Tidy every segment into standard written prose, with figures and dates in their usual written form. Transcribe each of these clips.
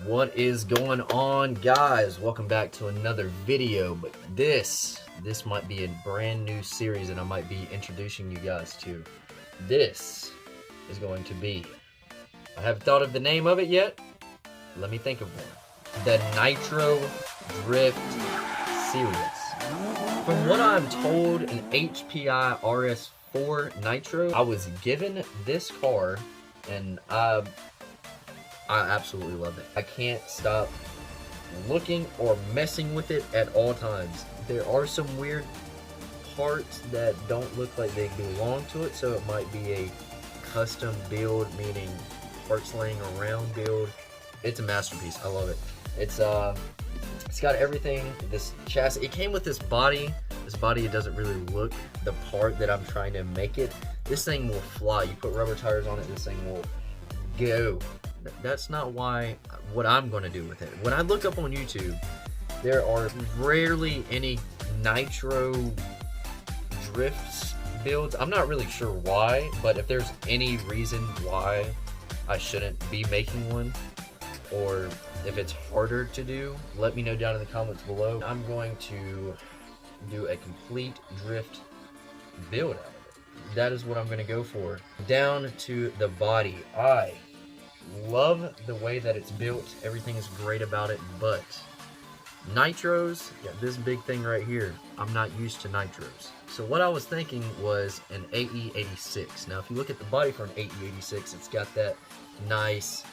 What is going on, guys? Welcome back to another video, but this might be a brand new series that I might be introducing you guys to. This is going to be, I haven't thought of the name of it yet. Let me think of one. The NITRO DRIFT Series. From what I'm told, an HPI RS4 Nitro. I was given this car and I absolutely love it. I can't stop looking or messing with it at all times. There are some weird parts that don't look like they belong to it, so it might be a custom build, meaning parts laying around build. It's a masterpiece. I love it. It's got everything. This chassis, it came with this body. This body, it doesn't really look the part that I'm trying to make it. This thing will fly. You put rubber tires on it, this thing will go. That's not what I'm going to do with it. When I look up on YouTube, there are rarely any nitro drifts builds. I'm not really sure why, but if there's any reason why I shouldn't be making one, or if it's harder to do, let me know down in the comments below. I'm going to do a complete drift build out of it. That is what I'm going to go for. Down to the body. I love the way that it's built. Everything is great about it, but nitros, yeah, this big thing right here, I'm not used to nitros. So what I was thinking was an AE86. Now if you look at the body for an AE86, it's got that nice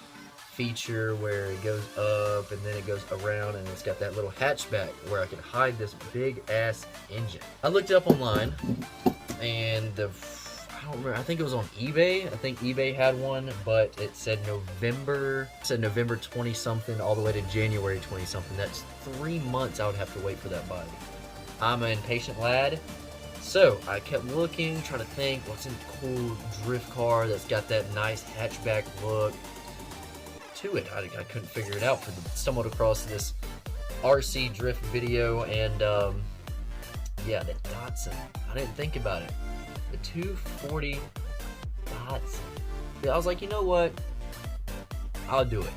feature where it goes up and then it goes around, and it's got that little hatchback where I can hide this big ass engine. I looked it up online, and I don't remember, I think it was on eBay. I think eBay had one, but it said November 20 something all the way to January 20 something. That's 3 months I would have to wait for that body. I'm an impatient lad, so I kept looking, trying to think what's a cool drift car that's got that nice hatchback look to it. I couldn't figure it out. Stumbled across this RC drift video, and yeah, the Datsun. I didn't think about it. The 240 Datsun. I was like, you know what? I'll do it.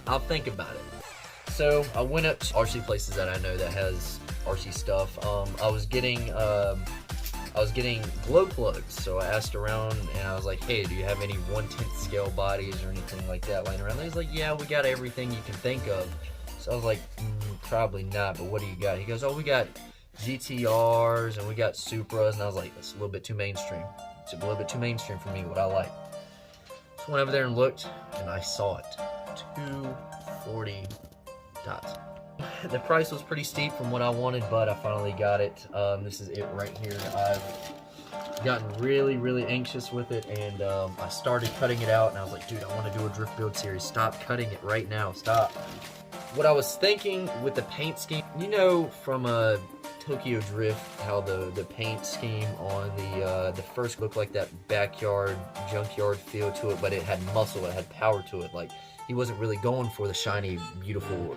I'll think about it. So I went up to RC places that I know that has RC stuff. I was getting glow plugs, so I asked around and I was like, hey, do you have any 1/10 scale bodies or anything like that laying around? He's like, yeah, we got everything you can think of. So I was like, probably not, but what do you got? He goes, oh, we got GTRs and we got Supras, and I was like, that's a little bit too mainstream. It's a little bit too mainstream for me, what I like. So went over there and looked, and I saw it. 240 Datsun. The price was pretty steep from what I wanted, but I finally got it. This is it right here. I've gotten really anxious with it, and I started cutting it out, and I was like, dude, I want to do a drift build series. Stop cutting it right now. Stop. What I was thinking with the paint scheme, you know, from a Tokyo Drift, how the paint scheme on the first looked like that backyard junkyard feel to it, but it had muscle, it had power to it. Like, he wasn't really going for the shiny, beautiful,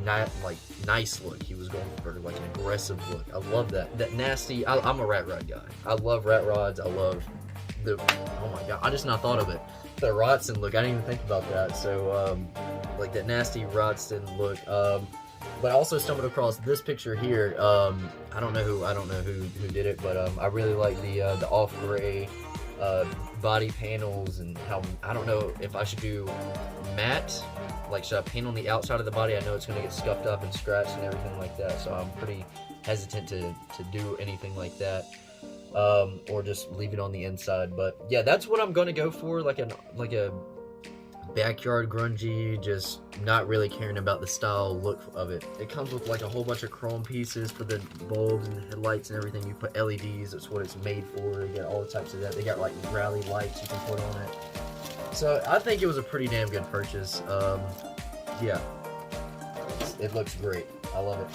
nice look. He was going for like an aggressive look. I love that nasty. I'm a rat rod guy. I love rat rods. I love the, oh my god, I just not thought of it, the Rodson look. I didn't even think about that. So like that nasty Rodson look. But I also stumbled across this picture here. I don't know who did it, but I really like the off gray body panels, and how, I don't know if I should do matte, like should I paint on the outside of the body? I know it's going to get scuffed up and scratched and everything like that, so I'm pretty hesitant to do anything like that, or just leave it on the inside. But yeah, that's what I'm going to go for, like a backyard grungy, just not really caring about the style look of it. It comes with like a whole bunch of chrome pieces for the bulbs and headlights and everything. You put LEDs, that's what it's made for. You get all the types of that. They got like rally lights you can put on it. So I think it was a pretty damn good purchase. Yeah, it looks great. I love it.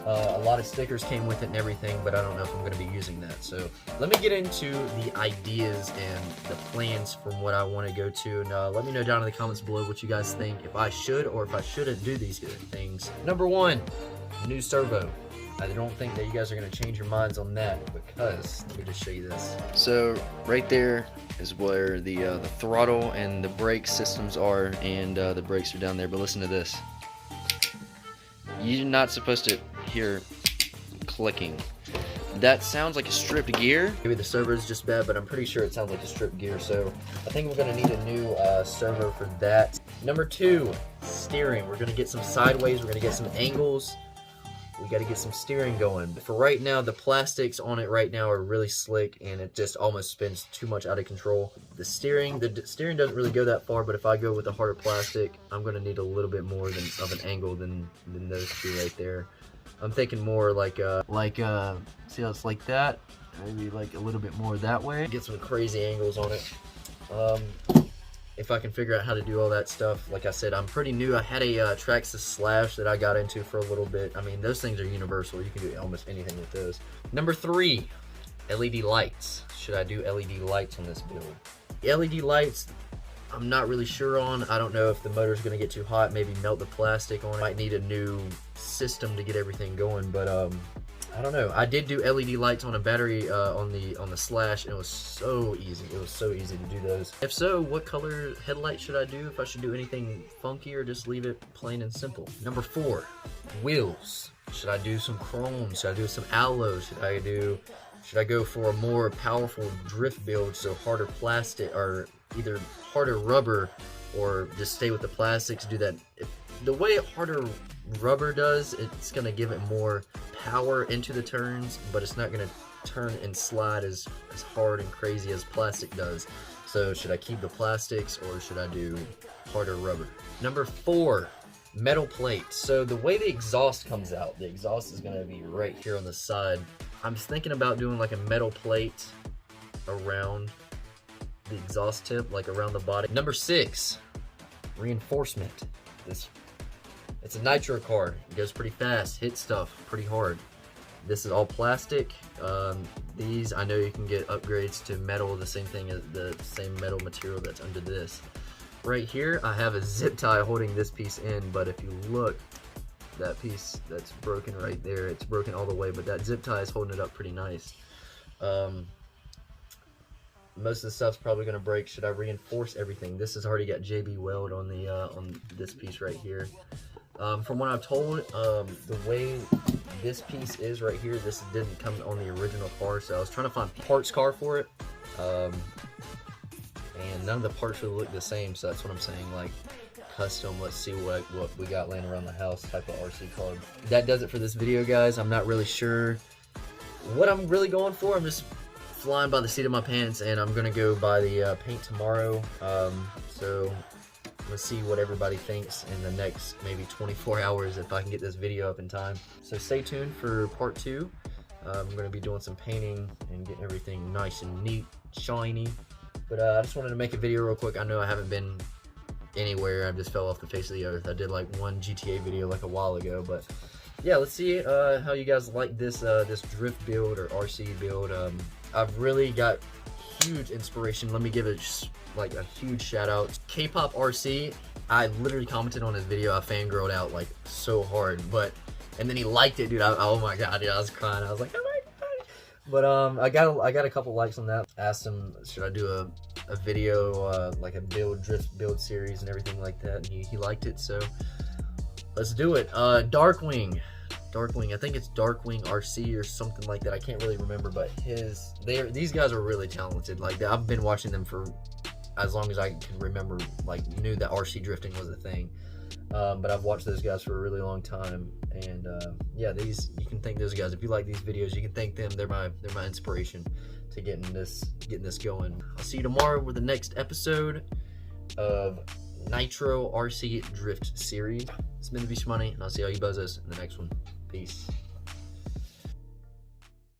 A lot of stickers came with it and everything, but I don't know if I'm going to be using that. So let me get into the ideas and the plans from what I want to go to. And let me know down in the comments below what you guys think, if I should or if I shouldn't do these things. Number one, new servo. I don't think that you guys are going to change your minds on that, because let me just show you this. So right there is where the throttle and the brake systems are, and the brakes are down there. But listen to this. You're not supposed to hear clicking. That sounds like a stripped gear. Maybe the servo is just bad, but I'm pretty sure it sounds like a stripped gear, so I think we're going to need a new servo for that. Number 2, steering. We're going to get some sideways, we're going to get some angles. We got to get some steering going. But for right now, the plastics on it right now are really slick, and it just almost spins too much out of control. The steering doesn't really go that far, but if I go with a harder plastic, I'm going to need a little bit more of an angle than those two right there. I'm thinking more like see how it's like that? Maybe like a little bit more that way. Get some crazy angles on it. If I can figure out how to do all that stuff. Like I said, I'm pretty new. I had a Traxxas Slash that I got into for a little bit. I mean, those things are universal. You can do almost anything with those. Number 3, LED lights. Should I do LED lights on this build? LED lights, I'm not really sure on. I don't know if the motor's gonna get too hot, maybe melt the plastic on it. Might need a new system to get everything going, but I don't know. I did do LED lights on a battery on the Slash, and it was so easy. It was so easy to do those. If so, what color headlight should I do? If I should do anything funky or just leave it plain and simple. Number 4, wheels. Should I do some chrome? Should I do some alloy? Should I go for a more powerful drift build, so harder plastic, or either harder rubber, or just stay with the plastics? Do that. The way harder rubber does, it's gonna give it more power into the turns, but it's not gonna turn and slide as hard and crazy as plastic does. So should I keep the plastics, or should I do harder rubber? Number 4, metal plates. So the way the exhaust comes out, the exhaust is gonna be right here on the side. I'm thinking about doing like a metal plate around the exhaust tip, like around the body. Number 6, reinforcement. It's a nitro car. It goes pretty fast, hits stuff pretty hard. This is all plastic. These, I know you can get upgrades to metal, the same thing as the same metal material that's under this. Right here, I have a zip tie holding this piece in, but if you look, that piece that's broken right there, it's broken all the way, but that zip tie is holding it up pretty nice. Most of the stuff's probably gonna break. Should I reinforce everything? This has already got JB Weld on the on this piece right here. From what I've told, the way this piece is right here, this didn't come on the original car, so I was trying to find parts car for it, and none of the parts really look the same. So that's what I'm saying, like custom. Let's see what we got laying around the house type of RC car. That does it for this video, guys. I'm not really sure what I'm really going for. I'm just flying by the seat of my pants, and I'm gonna go buy the paint tomorrow. So let's see what everybody thinks in the next maybe 24 hours if I can get this video up in time. So stay tuned for part 2. I'm going to be doing some painting and getting everything nice and neat, shiny. But I just wanted to make a video real quick. I know I haven't been anywhere. I just fell off the face of the earth. I did like one GTA video like a while ago, but yeah, let's see how you guys like this this drift build or RC build. I've really got huge inspiration. Let me give it like a huge shout out. K-Pop RC, I literally commented on his video. I fangirled out like so hard, and then he liked it, dude. Oh my god, dude, I was crying. I was like, oh my god. But I got a couple likes on that. Asked him, should I do a video like a drift build series and everything like that, and he liked it, so let's do it. Darkwing, I think it's Darkwing RC or something like that. I can't really remember, but these guys are really talented. Like, I've been watching them for as long as I can remember, like knew that RC drifting was a thing. But I've watched those guys for a really long time, and yeah, you can thank those guys. If you like these videos, you can thank them. They're my inspiration to getting this going. I'll see you tomorrow with the next episode of NITRO RC Drift Series. It's been the Beast Money, and I'll see all you buzzers in the next one. Peace.